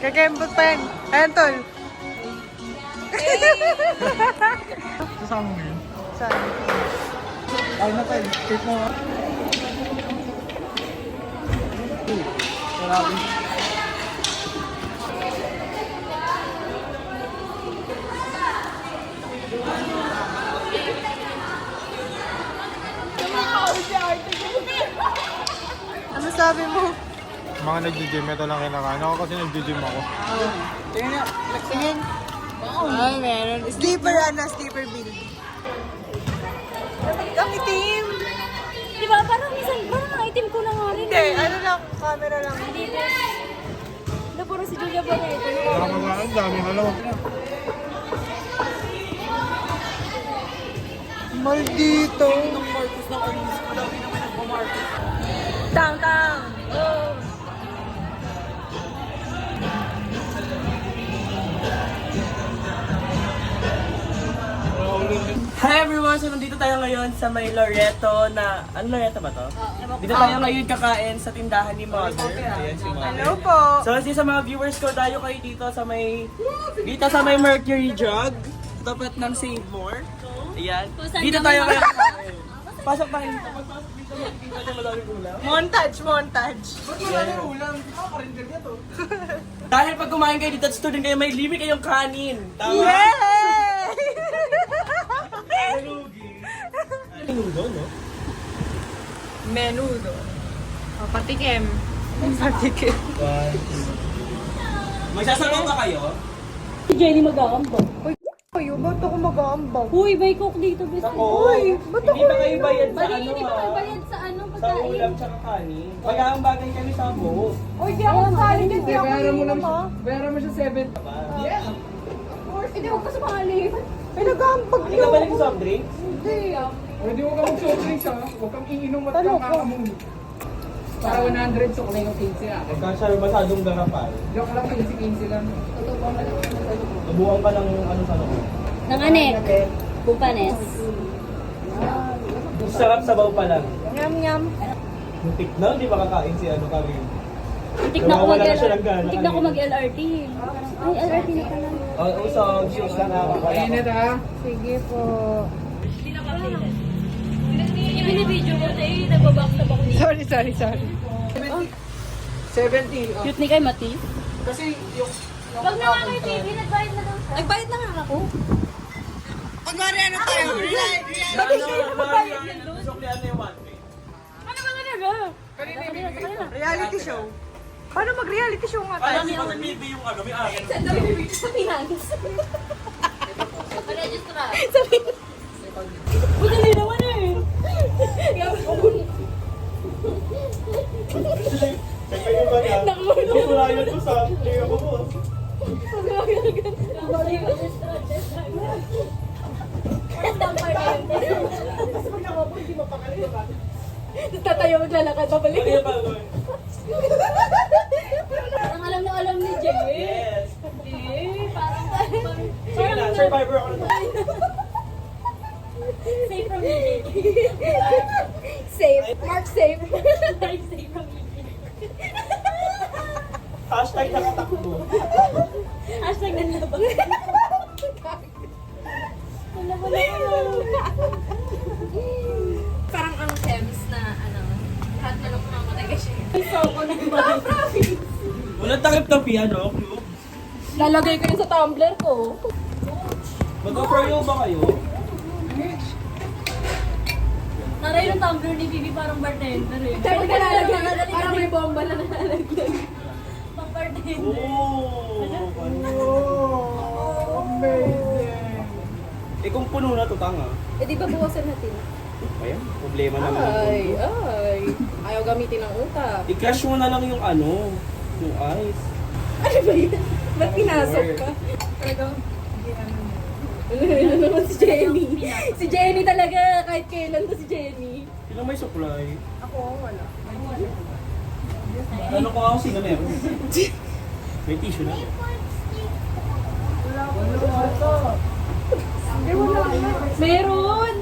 Kakembot pa yan. Ayan, tol. Sasama mo yun? Saan? Ay na tayo. Take mo. Grabe. Ano sabi mo? Mga nag-gym, ito lang kinakain. Ako kasi nag-gym ako. Tingin na. Tingin. Ay, meron. Sleeper, sleeper build. Kami team. Di ba? Parang item ko na nga rin. Hindi, ano lang, camera lang. Dito. Ano, puro si Julia Barreto. Ang dami na lang. Maldito. Tang, tang. Oh. Hi everyone! So nandito tayo ngayon sa may Loreto na... Ano Loreto ba to? Dito tayo ngayon kakain sa tindahan ni Mother. Ayan si Mother. Hello po. So kasi sa mga viewers ko, tayo kayo dito sa may... Dito sa may Mercury Drug. Tapat ng Save More. Ayan. Dito tayo ngayon kakain. Pasok tayo dito. Pagpasok dito, makikita tayo madaming ulam. Montage. Dahil pag kumain kayo dito at student kayo, may limit kayong kanin. Tama? Yay! Menudo, no? Menudo. O, patikim. Magsasabaw ba kayo? Si Jenny mag-aambag. Kayo, ba't ako mag-aambag? Uy, may cook dito, best. Ako? ba't Hindi ba kayo bayad sa Bali, ano hindi pa ah? kayo bayad sa ano Sa pagkain. ulam tsaka kanin. Mag-aambagay kami sa buo. Uy, di ako kasali dyan. Di ako iinom ha. Bayaran mo siya 7. Hindi, huwag ka sumali. Ay, nag-aambag Hindi ka balik sa soft drinks? Hindi. Pwede huwag kang mag-soft drinks ha. Huwag kang iinom at kang kakamuno. Para 100 so kulay ng 15 ah. Pagka siya masyadong garapal, Joke lang yun si 15 lang. nabuhan ka ng ano sa loob. Nanganek. Bupanes. Sarap sabaw pa lang. Nyam. Muntik na, hindi makakain si ano kami. Muntik na ako Nawawala na siya ng gana Muntik na ako kanina. mag-LRT. Ay, LRT na pala. Oo, so shoes lang ako. Mainit ha. Sige po. Yung binibidyo ko, eh, nagbabackstab ako dito. Sorry. 70. Cute ni kay Mati. Kasi yung... Wag na nga kay TV, nagbayad na daw. Nagbayad na nga ako. Kunwari ano tayo? Suklihan na yung one way. Ano ba nga Reality show. Paano mag-reality show nga tayo? Alam niyo ba nag-TV yung ano, may akin. Sa Pinas. Registra. Sa Pinas. Madali naman eh. Kayo ba yan? Nakulayan ko sa kaya ko po. Tatayo maglalakad, babalik. Kaya ba? Parang alam ni Jay. Yes. Parang Sige na, survivor ako na. safe from me. Safe. Mark safe. Safe from me. Hashtag nakatakbo. Hashtag nanlabang. Parang ang Thames na ano, lahat na lang kumamatay kasi. Walang takip ng piano. Lalagay ko yun sa tumbler ko. Mag-pro ba kayo? Naray yung tumbler ni Bibi parang bartender eh. Parang may bomba na nalalagyan. Pang bartender. Amazing. Eh kung puno na to, tanga. Eh di ba bawasan natin? Ayan, problema naman. Ay. Ayaw gamitin ng utak. I-crush mo na lang yung ano, yung ice. Ano ba yan? Ba't pinasok ka? Ano naman si Jenny? Si Jenny talaga, kahit kailan to si Jenny. Sino may supply? Ako, wala. Ano ko ako sino meron? May tissue na. Meron!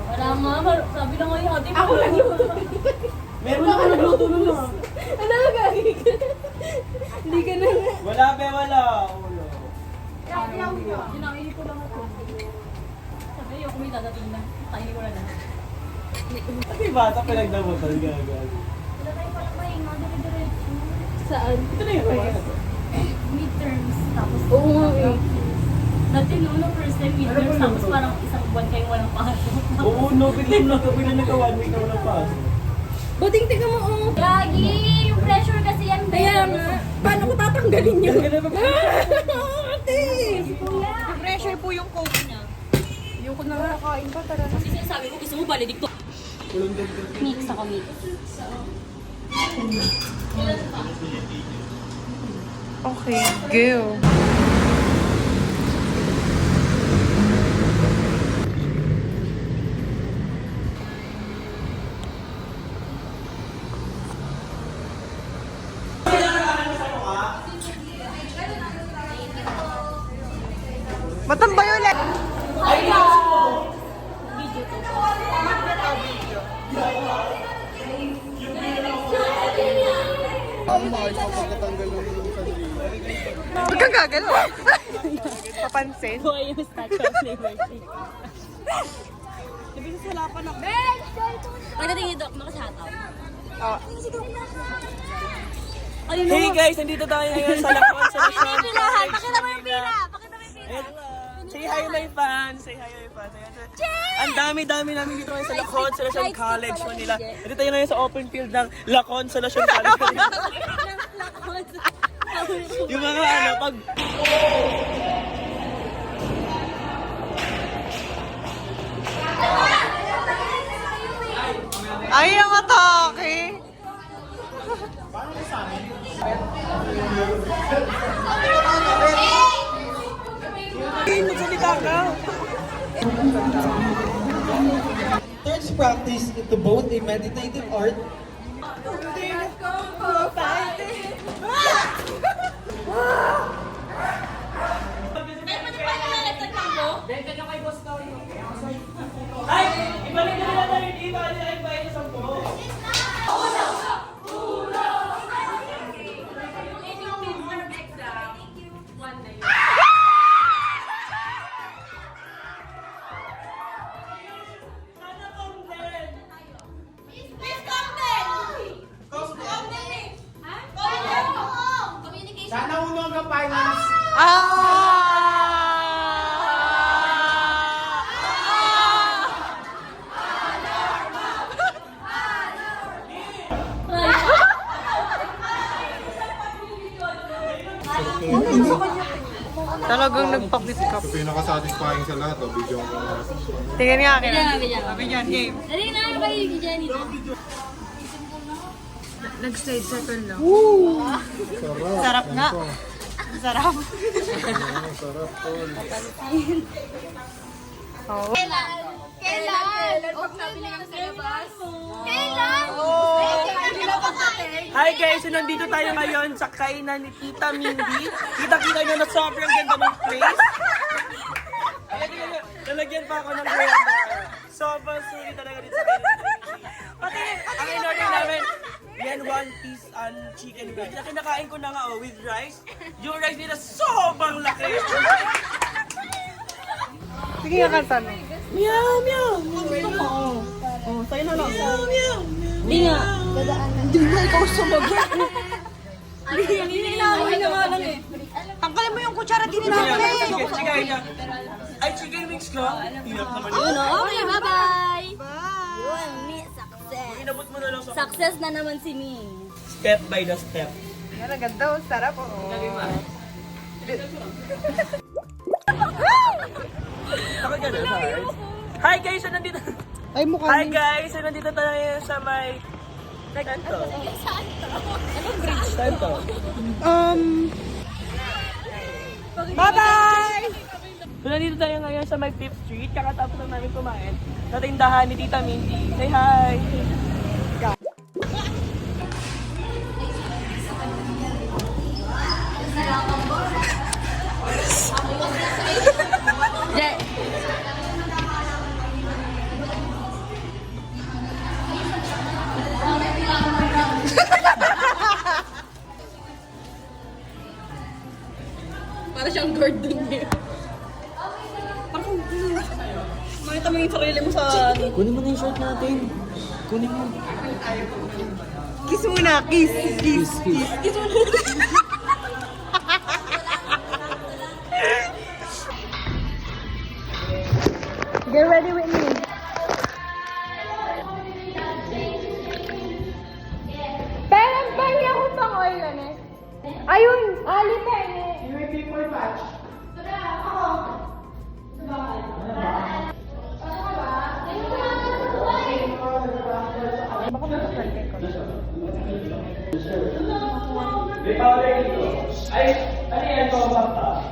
Wala nga, sabi na nga yung ate. Ako lang yun. Meron ako nagluto nun ah. Ano gagawin ka? Hindi ka na. may bata pinagdamutan, gagal. Wala tayo palang pahinga, dire-diretso. Saan? Ito na yun. Midterms, tapos... Oo nga eh. Dati noong first time midterms, tapos parang isang buwan kayong walang pasok. Oo, no, bigla nagka-1 week na walang pasok. Buting tingnan mo, oh. Gagi! Yung pressure kasi yan. Kaya nga, paano ko tatanggalin yun? Ate! Kuya! Pressure po yung coke niya. Yung ko na kain pa, tara na. Kasi sinasabi ko, gusto mo baledikto. Mix ako, mix. Okay, go. Matambay ulit! Huwag kang gagalaw. Papansin. Buhay yung statue of liberty. Pagdating ni Doc, makashoutout. Oh. Ayun Hey guys, nandito tayo ngayon sa La Consolacion. Ay, pilahan! Pakita mo yung pila! Pakita mo yung pila! Ayan. Say hi my fans! Say hi my fans! Ayan. Ang dami-dami namin dito ngayon sa La Consolacion College Manila. Nandito tayo ngayon sa open field ng La Consolacion College Manila. Yung mga ano, pag... Ay, ang atake! Magsalita ka! Turns practice into both a meditative art Ay! Ibalik na nila tayo dito! Ano na yung bayan sa 10? Sana uno hanggang finals. Talagang nagpapit-cup. Ito yung nakasatisfying sa lahat, oh. Video mo na. Tingnan nga akin. Bigyan. Bigyan, game. Dali na, ano kayo yung Jenny? Nag-stage settle lang. Sarap. Sarap nga. Sarap. Sarap, tol. Oh. Kailan? Pag nabili kami sa labas? Kailan? Hi guys! So nandito tayo ngayon sa kainan ni Tita Mindy. Kita-kita nyo na sobrang ganda ng place. Nalagyan pa ako ng grandma. Sobrang sweet talaga dito sa kainan ni Mindy. Ang in-order namin, yan one piece and chicken wings. Na kinakain ko na nga with rice. Yung rice nila sobrang laki. Sige nga kanta mo. Meow, meow. Gusto mo. Oh, sa'yo na lang. Meow, meow. Hindi nga. Hindi na ikaw sumagot. Hindi na ako lang eh. Tanggalin mo yung kutsara, din na ako Sige, sige, sige. Ay, chicken wings ka? Hirap naman yun. Okay, bye-bye! Yun, me, success. Inabot mo na lang sa Success na naman si me. step by the step. Yan, ang ganda. Sarap, oh. Nakagano, sorry. Hi guys, so nandito. Ay, mukha Hi guys, so nandito tayo sa may saan to? Saan to? Bye-bye! So nandito tayo ngayon sa may 5th Street. Kakatapos lang namin kumain sa tindahan ni Tita Mindy. Say hi! Para siyang Gordon eh. Parang, makita mo yung sarili mo sa... Kunin mo na yung shirt natin. Kunin mo. Kiss muna, kiss. Kiss, kiss. Kiss muna. Get ready with me. Parang bali ako pang oil eh. Ayun, ali pa eh. Yung may people patch. Ay, ano yan ko, Papa?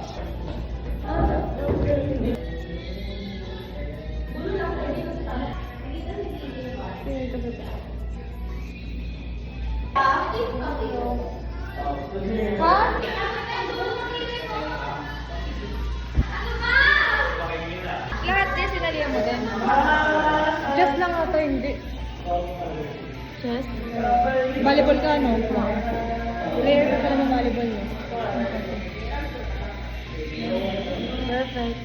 Lahat din sinalihan mo din. Just lang ata hindi. Just? Volleyball ka, no? Player ka pala ng volleyball, no? Perfect.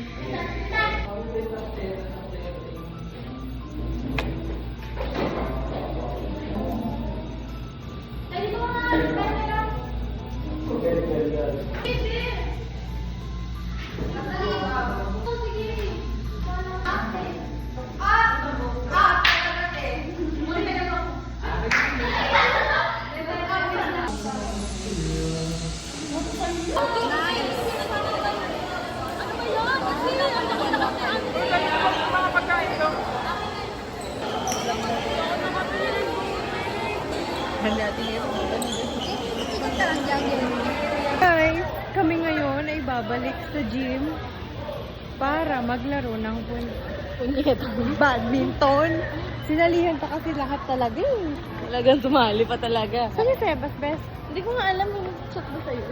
Guys, kami ngayon ay babalik sa gym para maglaro ng badminton. Sinalihan pa kasi lahat talaga eh. Talagang tumali pa talaga. Saan yung Sebas, best? Hindi ko nga alam yung chat mo sa'yo.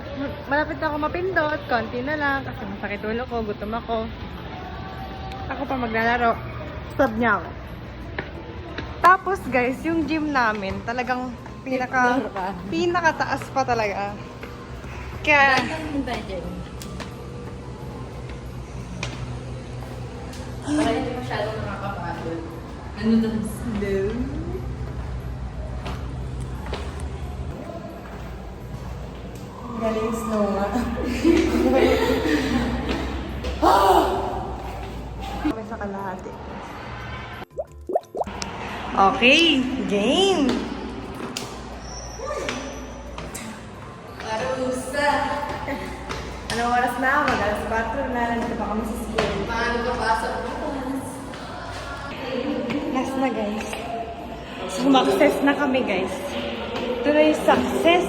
Malapit na ako mapindot, konti na lang kasi masakit ulo ko, gutom ako. Ako pa maglalaro. Stop niya ako. Tapos guys, yung gym namin talagang pinakataas pa talaga. Kaya Hindi masyadong nakakapagod. Ano daw? Galing snow nga. Kami sa kalahati. Okay, game! Parusa! Anong oras na? Mag-alas 4 na. Nandito pa kami sa school. Paano ka pasok bukas? Last na guys. Success na kami guys. Ito na yung success.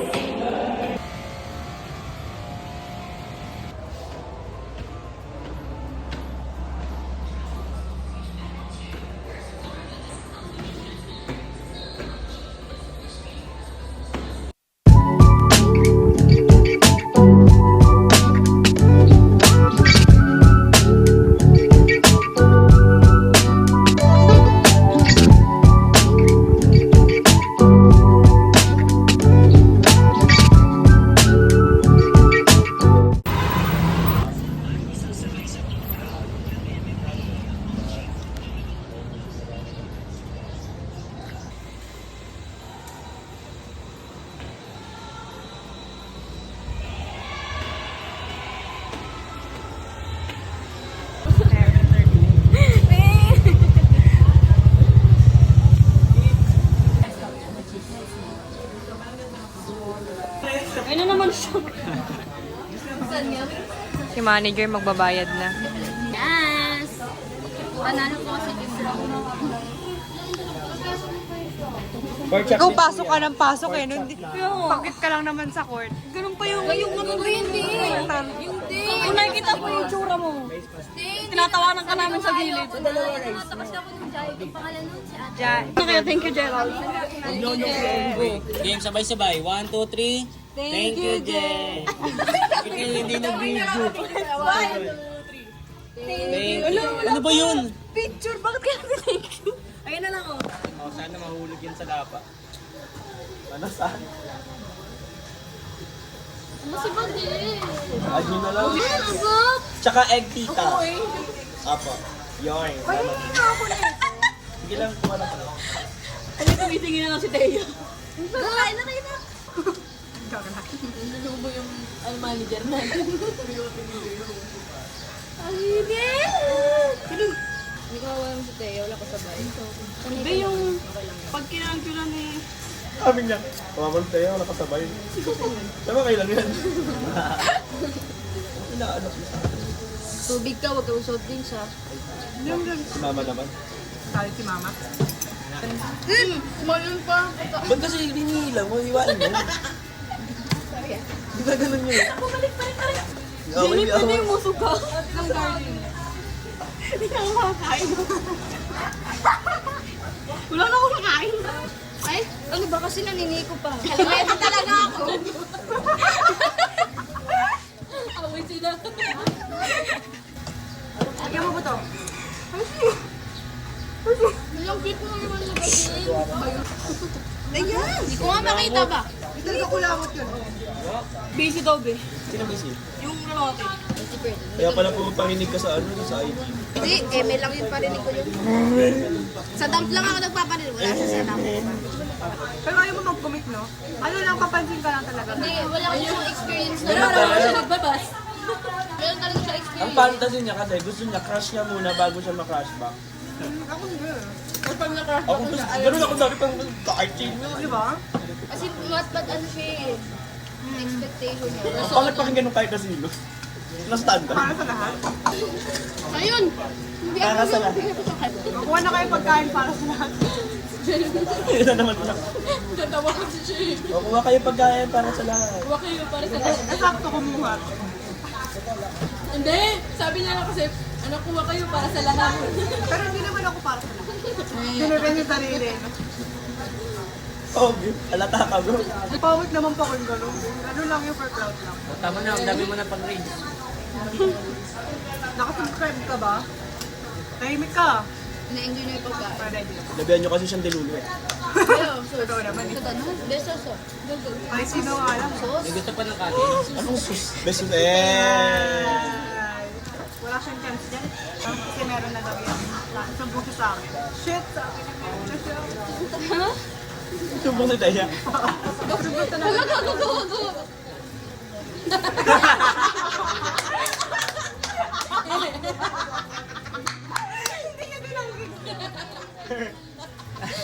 Ano naman siya? si manager magbabayad na. Yes! Panalo ko kasi yung Ikaw pasok ka ng pasok eh. Pakit ka lang naman sa court. ganun pa yung ano ba yun, di? Kung nakikita ko yung tsura mo, tinatawanan ka namin sa gilid. Tapos ako ng Jai. Yung pangalan nun si Ate. Okay, thank you, Gerald. Game sabay-sabay. 1, 2, 3. Thank you, Jay. Hindi na video. Ano ba yun? Picture, bakit kaya thank you? Ayun na lang oh. Oh, sana mahulog yun sa dapa. Ano saan? Ano si Bandi? Adyo na lang. Tsaka egg tita. Apo. Yarn. Sige lang, kuha na pala. Ay, tumitingin na lang si Teo. Kain na kayo na. Nalubo yung manager natin. Alide! Hindi ko alam si Teo, wala ko sabay. Hindi yung pag kinalang ni... Sabi niya, pamaman tayo, nakasabay. Sama kayo lang yan. Inaanak niya. Tubig ka, huwag kang soft drinks ha. Si mama naman. Salit si mama. Malun pa. Ba't kasi binihilang mo? Iwain mo. Di ba ganun yun? Bumalik pa rin pa rin. Hindi pa na yung musog ka. Ng garden. Hindi ka makakain. Wala na akong nakain. Ay, ano ba kasi naniniko pa? Kalimutan talaga ako. Away sila. Lagyan mo ba to? Walang grip mo naman labasin. Ayan! Hindi ko nga makita ba? Hindi talaga kulangot yun. Busy daw, be. Sino busy? Yung lalaki. Kaya pala pumapanginig ka sa sa ID. Hindi, eme lang yung parinig ko yun. Sa dump lang ako nagpaparinig. Wala siya sa dump. Pero ayaw mo mag-commit, no? Ano lang, papansin ka lang talaga. Hindi, wala ko siyang experience na. Wala naman siya nagbabas. Meron talaga siya Ang experience. fantasy niya kasi, gusto niya crush niya muna bago siya ma-crush back. Ako hindi. Ako gusto, ganun ako dati pang kahit mo. Di ba? Kasi mat ano siya eh. Expectation niya. Ang pangit pakinggan ng kahit na sino. Na-standard. Para sa lahat. Ayun! Hindi ako Para sa lahat. Makuha na kayo pagkain para sa lahat. Yun na naman pala. Tatawa ko si Jay. O, kuha kayo pagkain para sa lahat. Huwag kayo para sa lahat. Sakto kumuha. Hindi! Sabi niya lang kasi, ano kuha kayo para sa lahat. Pero hindi naman ako para sa lahat. Dinepend yung sarili. no? Oh, alata ka bro. Pawit naman pa kung gano'n. Ano lang yung for cloud lang. Tama na, ang dami mo na pang-reads. Nakasubscribe ka ba? Tahimik ka. Na-enjoy niya yung pagkain. Pwede din. Nabihan nyo kasi siyang dilulo eh. Pero, Totoo naman eh. ito tanong. Beso so. Gagawin. Ay, sino nga alam. Gusto pa ng kanin. Anong sus? Besos eh. Ay, wala siyang chance dyan. Kasi meron na daw yan. Sumbong siya sa akin. Shit, sa akin na meron na siya. Sumbong si Taya.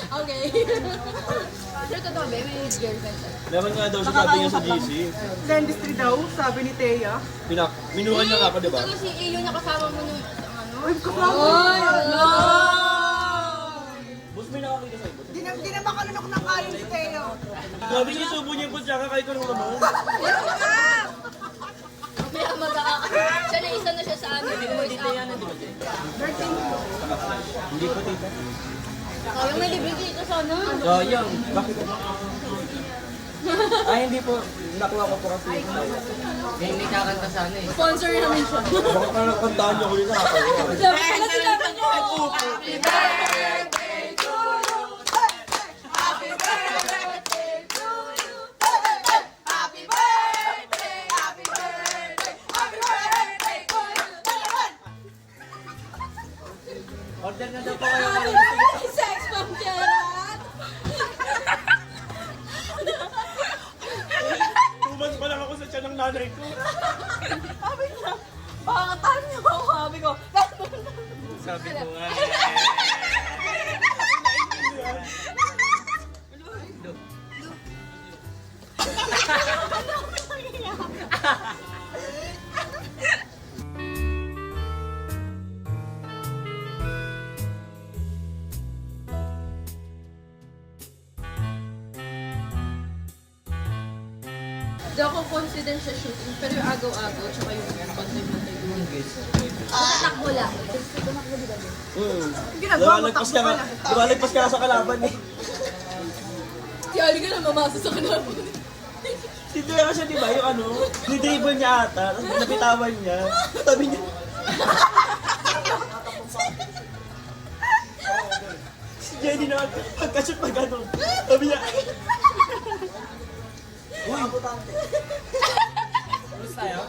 Okay. Pero totoo ba, may girlfriend siya. Meron nga daw siya sabi niya sa GC. Dentistry daw, sabi ni Thea. Minuhan niya nga ako, di ba? Ito kasi yung nakasama mo nung ano. Uy, kasama. Boss, may nakakita sa iba. Di na makalunok ng kain si Thea. Grabe siya, subo niya yung putsaka kahit ko nung naman. Kaya siya na isa na siya sa ano. Hindi ko tita. Oh, yung may libre dito sana. Sayang. Bakit? Ay, hindi po. Nakuha ko po kasi. May kakanta sana eh. Sponsor namin siya. Baka parang kantaan niyo ko yun nakakaya. Sabi ko na sinabi niyo. Order na daw po kayo. Sex from Gerard. 2 months pa lang ako sa tiyan ng nanay ko. Sabi niya, pakakatahan niyo ako. Sabi ko, Sabi ko nga. Hindi ako confident sa shooting, pero yung agaw-agaw, tsaka yung bantay-bantay. Tatakbo lang. Ginagawa mo, Lumalagpas takbo ka ka nga. na. Lumalagpas ka nga sa kalaban eh. Si Ali ka na mamasa sa kanila. Hindi ako siya, di ba? Yung ano, nidribble niya ata, tapos napitawan niya. Sabi niya. Si Jenny naman, pagka-shoot pag ano, sabi niya. Uy! Gusto tayo?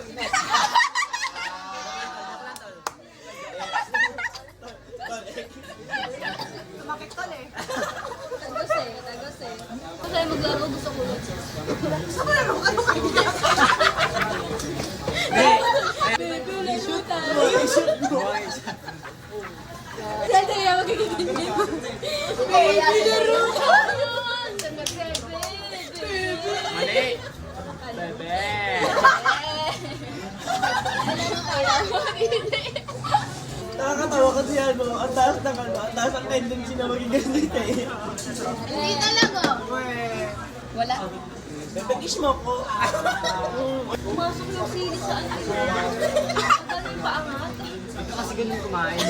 Sumakit tol eh. Tapos eh. gusto ko. Dati na magiging Mali! Bebe! Nakakatawa kasi ano, ang taas ng ano, ang taas ang tendency na maging ganito eh. Hindi talaga. Wala. Bebe, kiss mo ko. Pumasok yung sili sa ano. Magaling pa angat. Kasi ganun kumain.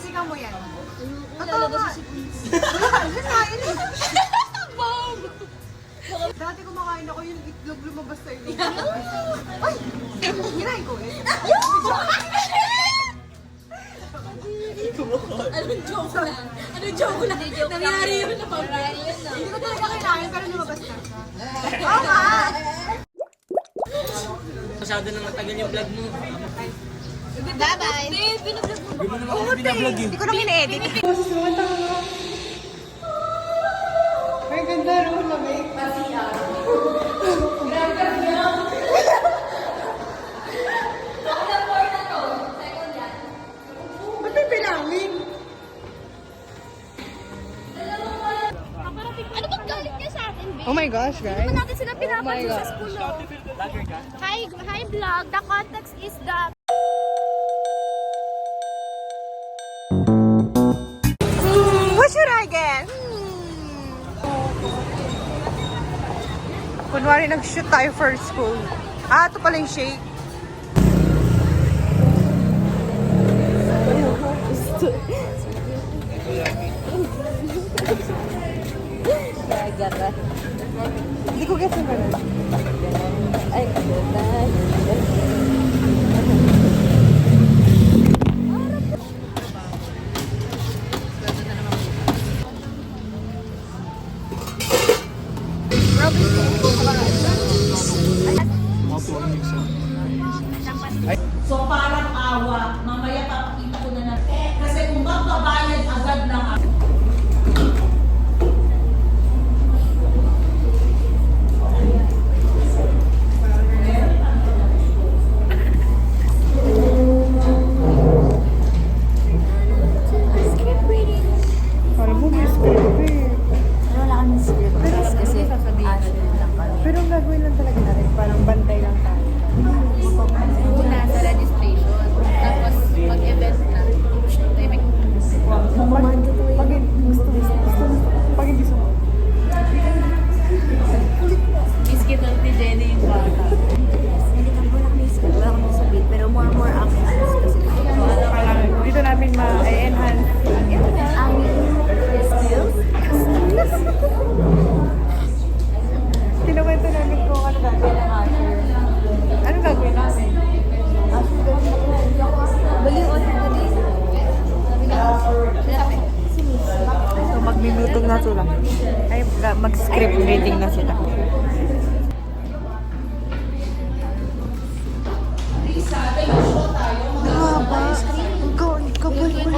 Sigaw mo yan. Lalabas si Kinain eh. Bob! Dati kumakain ako yung itlog lumabas sa ilong. Ay! Kinain ko eh. Anong joke lang? Anong joke lang? Nangyari yun na Bob. Hindi ko talaga kinain pero lumabas na siya. Oo nga! Masyado na matagal yung vlog mo. Bye-bye. Hindi ko na kina-edit. Ay, ganda rin lamig. Ba't may pinangin? Ano bang galit niya sa atin, babe? Oh my gosh, guys. Hindi natin sila pinapansin sa school, oh. Hi, vlog. The context is the... What should I get? Kunwari nag-shoot tayo for school. Ah, ito pala yung shake. Hindi ko guess yung ganun. So parang awa, mamaya papakita ko na natin. Kasi kung magbabayad agad ng Pero ang gagawin lang talaga natin, parang bantay lang tayo. Una sa registration. Tapos, pag-event na. Timing. Pag hindi sumunod. Biscuit ng ni Jenny yung bata. Hindi ka wala kami school. Wala kami sabihin. Pero more actions. Kasi Parang dito namin ma-enhance. ang skills. Kinuwento namin kung ano gagawin ng Asher. Anong gagawin namin? Baliw on today. So, mag-meeting na sila. Ay, mag-script reading na sila. Haba. Kabul-bul.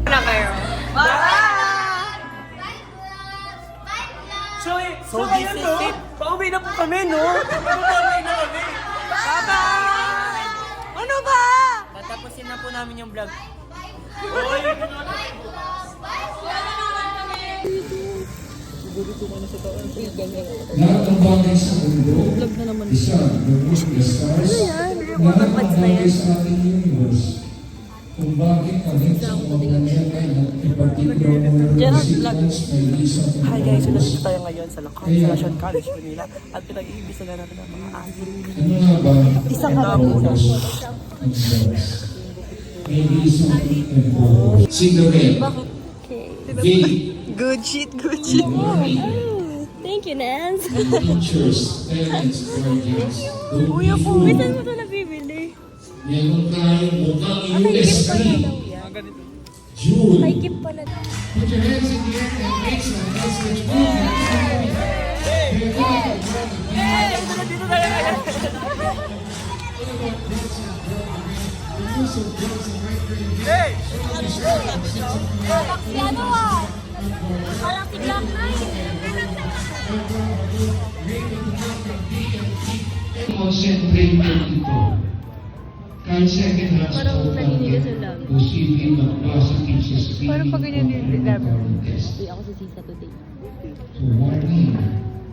Na kayo. So this is it. Pauwi na po kami, no? Pauwi na kami. Bye-bye! Ano ba? Tatapusin na po namin yung vlog. Lahat ng bagay sa mundo, the sun, the moon, the stars, lahat ng bagay sa ating universe. Kung bakit kami sa mga nangyayari na i-particular mo yung sequence may isang Hi guys, so nandito tayo ngayon sa Constellation College, Manila at pinag-iibisa na natin ang mga asin. ano nga ba ang purpose ng drugs? Maybe something involved. Cigarette, vape, Good shit, good shit. Thank you, Nance. teachers, parents, guardians. Kuya po, saan mo ito nabibili? Meron tayong mukhang US June. May gift pala. Put your hands in the air and make some message movement. Ano ah? Parang tiglang na Concentrated ito. Kahit second hands posibleng magpositive sa screening Parang pag ganyan din din namin. test. Hindi ako sa sisa today. So warning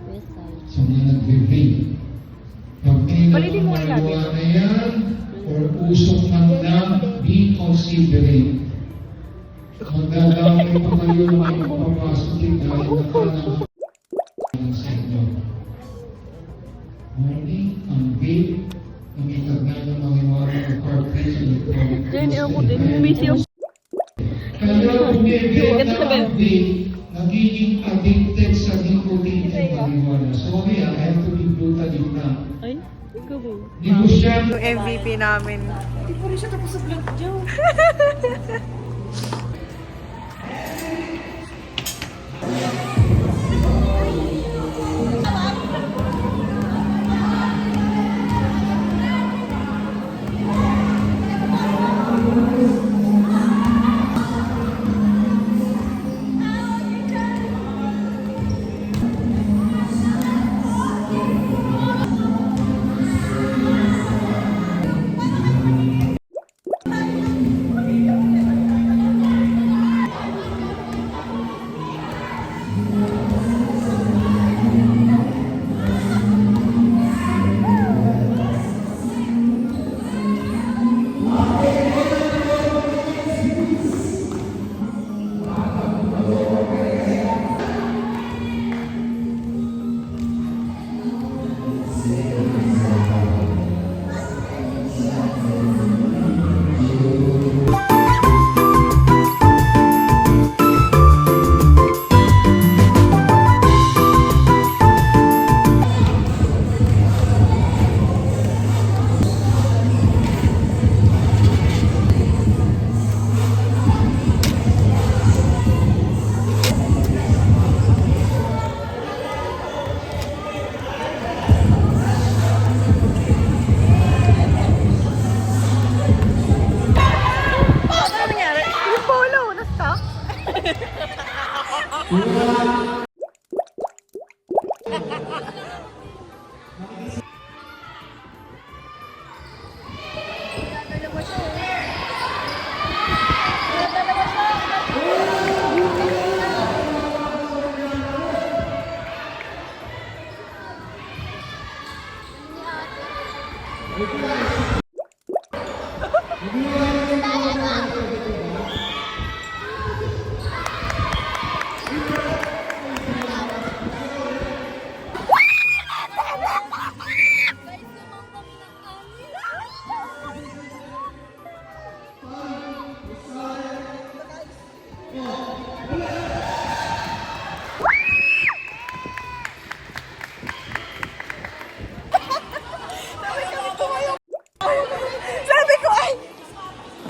West side. sa mga nagbe-vape. Pag may Palitin mo yung nagawa na yan or usok man lang, be considerate. Magdadamay pa kayo ng mga papasok din dahil nakanang sa inyo. Warning, ang vape ang itagnay ng mga iwanan ng cartridge electronic. Jenny, ako din. Bumisi ako. Kaya bumibigay na ang vape, nagiging addicted sa nicotine at marijuana. Sorry, I have to be brutal in na. Ay, ikaw ba? Negosyante Yung MVP namin. Hindi pa rin siya tapos sa vlog, Joe.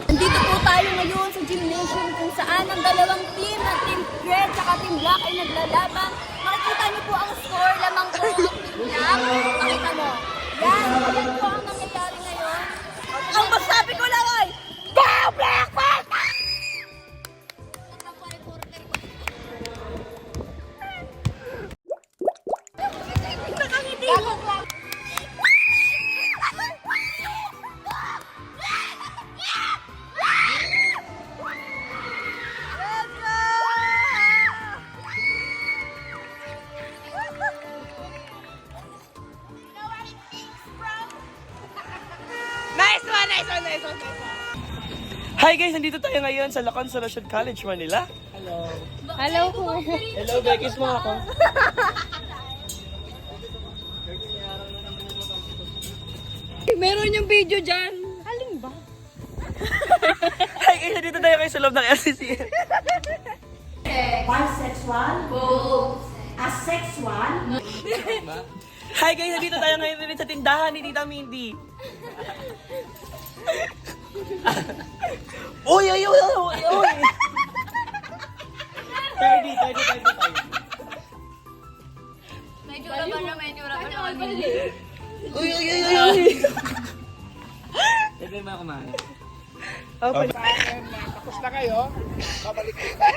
Nandito po tayo ngayon sa gymnasium kung saan ang dalawang team na Team Red at Team Black ay naglalaban. Makikita niyo po ang score lamang po ng Team Black. Makita mo. Yan po ang nangyayari ngayon. Ang masabi ko lang ay, Go Black! Hi guys, nandito tayo ngayon sa La Consolacion College, Manila. Hello po. Hello, Becky, mo ako. Meron yung video dyan. Alin ba? Hi guys, nandito tayo kayo sa loob ng LCC. Bisexual, asexual, Hi guys, nandito tayo ngayon ulit sa tindahan ni Tita Mindy. Uy, uy, uy, uy, uy. 35. Medyo raban na, medyo raban na. Uy, uy, uy, uy, uy. Pwede ba kumain? Tapos na kayo, babalik kita.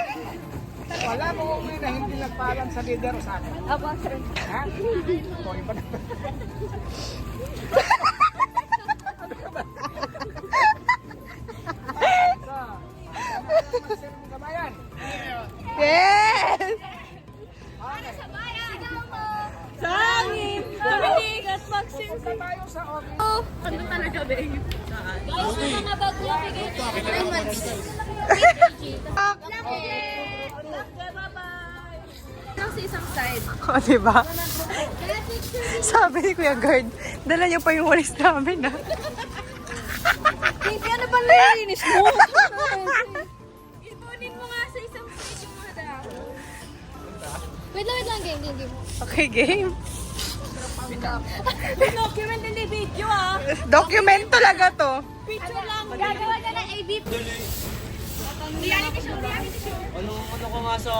Wala mo umuwi na hindi nagpaalam sa leader o sa akin. Apo, sir. Ha? O, iba na. Yes! Sangin! Tuminig at magsin. Punta tayo sa office. Ano talaga, babe? Guys, mga bago lang bigay. 9 months. Lang sa isang side. O, diba? Sabi ni Kuya Guard, dala niyo pa yung walis namin, ha? Baby, ano ba nalinis mo? Ipunin mo nga sa isang side yung mga daw. Wait lang, game. Okay, game. Document hindi video, ah. Document talaga to. Picture lang. Gagawa na ng ABP. Reality show. Ano ko nga sa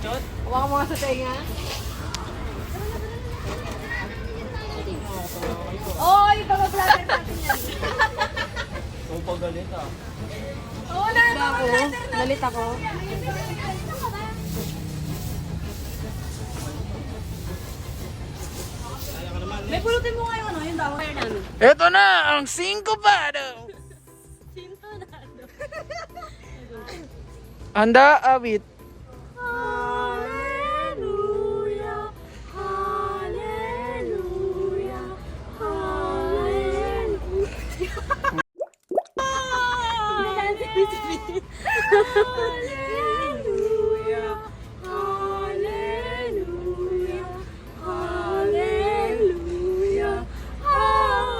chat? Huwag mo nga sa tenga. Oy, pag-vlogger natin yan. Kung pagalit ah. Oo na, Nalit ako. May pulutin mo nga yung ano, yung daw. Ito na, ang 5 pado. Anda, awit. Hallelujah, hallelujah, hallelujah. Hallelujah, hallelujah, hallelujah,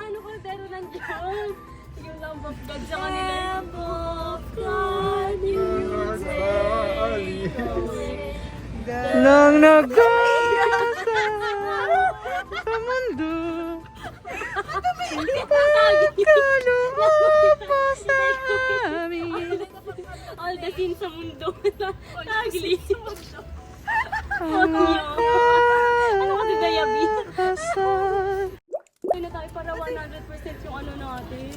ano kaldero ng Diyos? Yung Lamb of God sa kanila. Lamb of God, you take away. Nang nag-asa sa mundo, kaloob po sa amin. All the sins sa mundo. Naglis sa mundo. Ang Ano kasi diabetes? akasan. Ay na tayo para 100% yung ano natin.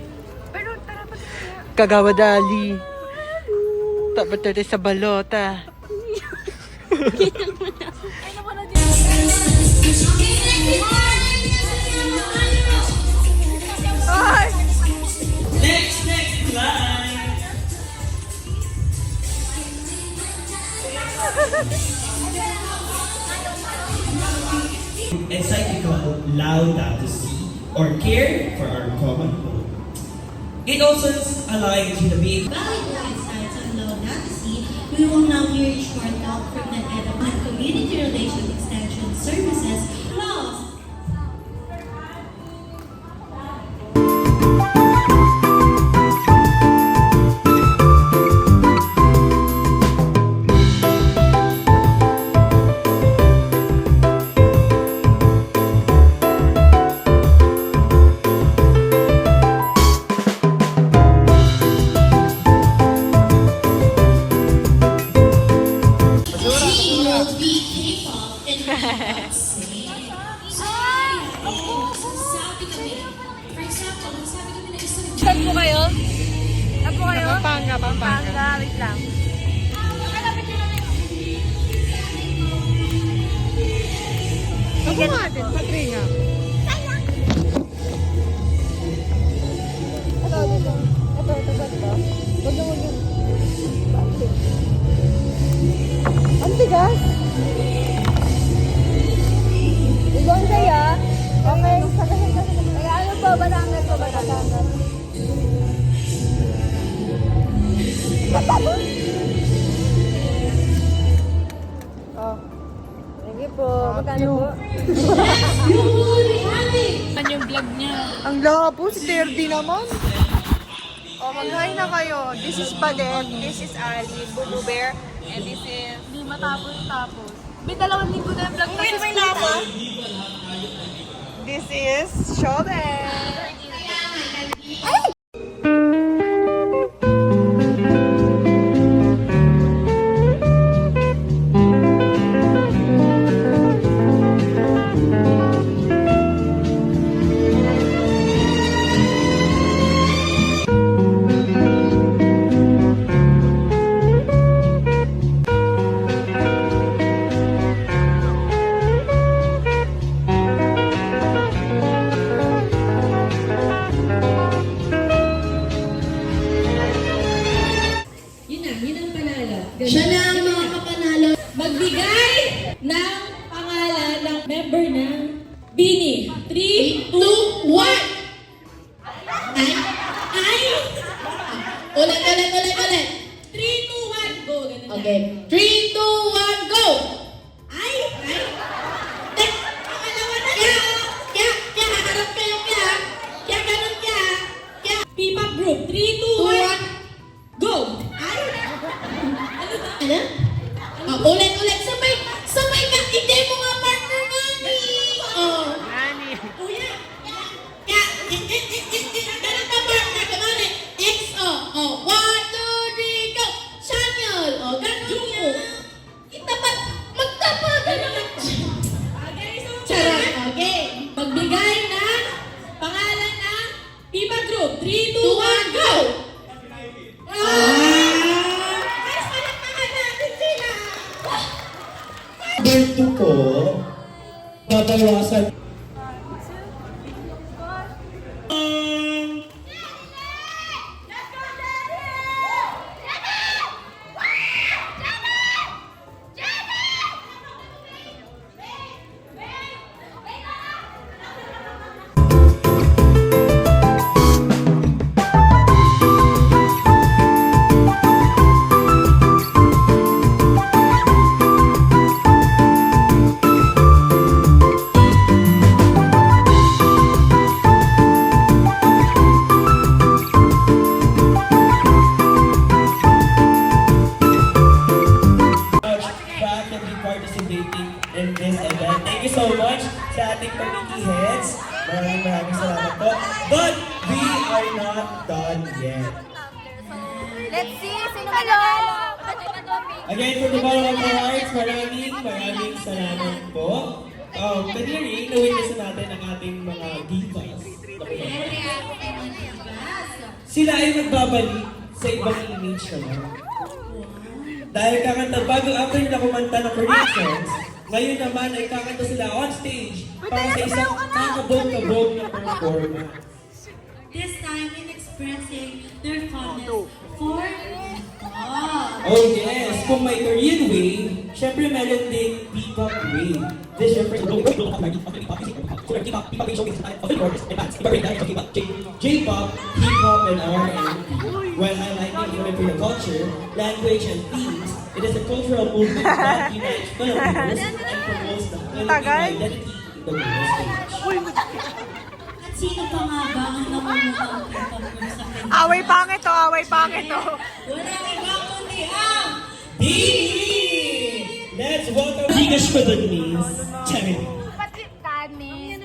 Kagawa dali. Tapat tayo sa balota. Ay! Next line. Encyclical Laudato Si, or care for our common good. It also aligns with the big valid insights on Laudato Si. We will now hear a short talk from the head of Community Relations Extension Services, Laws. Saan po kayo? Saan po kayo? Pampanga. Pampanga, wait lang. Ako nga din, Patringa. Ang tigas. Ibang saya. Ano yung vlog niya? Ang labo, si Terdy naman. O, mag-hi na kayo. This is Padet, this is Ali, Bubu Bear, and this is... Hindi matapos-tapos. May 2 linggo na yung vlog na Wait, may labo. This is Shobe. Yun ang panalo. Siya na ang mga kapanalo. Magbigay ng pangalan ng member ng Bini. 3, 2, 1! Ay! Ulit. 3, 2, 1, go. Ganun okay. 3, 2, 1, go! Ay! Pangalawa na kaya, harap kayo kaya, ganun kaya. P-pop group, 3, 2, 1, go! Ay! Ano? Ulit. Sabay ka. Hindi mo nga partner Nani. Oh. Nani. Kuya. Ganun ka partner. Kumari. XO. Oh. 1, 2, 3, go. Channel. Oh. Ganun mo. Itapat. Magtapat. Charot. Okay. Magbigay ng pangalan ng Pipa Group. 3, 2, 1, go! Number 2 po, babawasan. Back and be participating in this event. Thank you so much sa ating committee heads. Maraming salamat po. But we are not done yet. Let's see, sino manalo? Again, from the bottom of our hearts, maraming salamat po. Kanina rin, na-witness natin ang ating mga divas. Sila ay nagbabalik sa ibang image naman. Dahil kakanta, bago after nila kumanta ng Korean songs, ngayon naman ay kakanta sila on stage para sa isang nakabog-kabog na performance. This time in expressing their fondness for God. Oh yes, kung may Korean wave, syempre meron ding P-pop wave. This syempre J-pop, P-pop, and R&B. While highlighting human Korean culture, language, and themes, it is a cultural movement that unites Filipinos and promotes the Filipino identity in the global stage. At sino pa nga ba ang namumuha ng K-pop group sa Pilipinas? Away pangit to. Walang ibang kundi ang Bini! Let's welcome Gigash for the knees. Charity. Patrip ka, ni.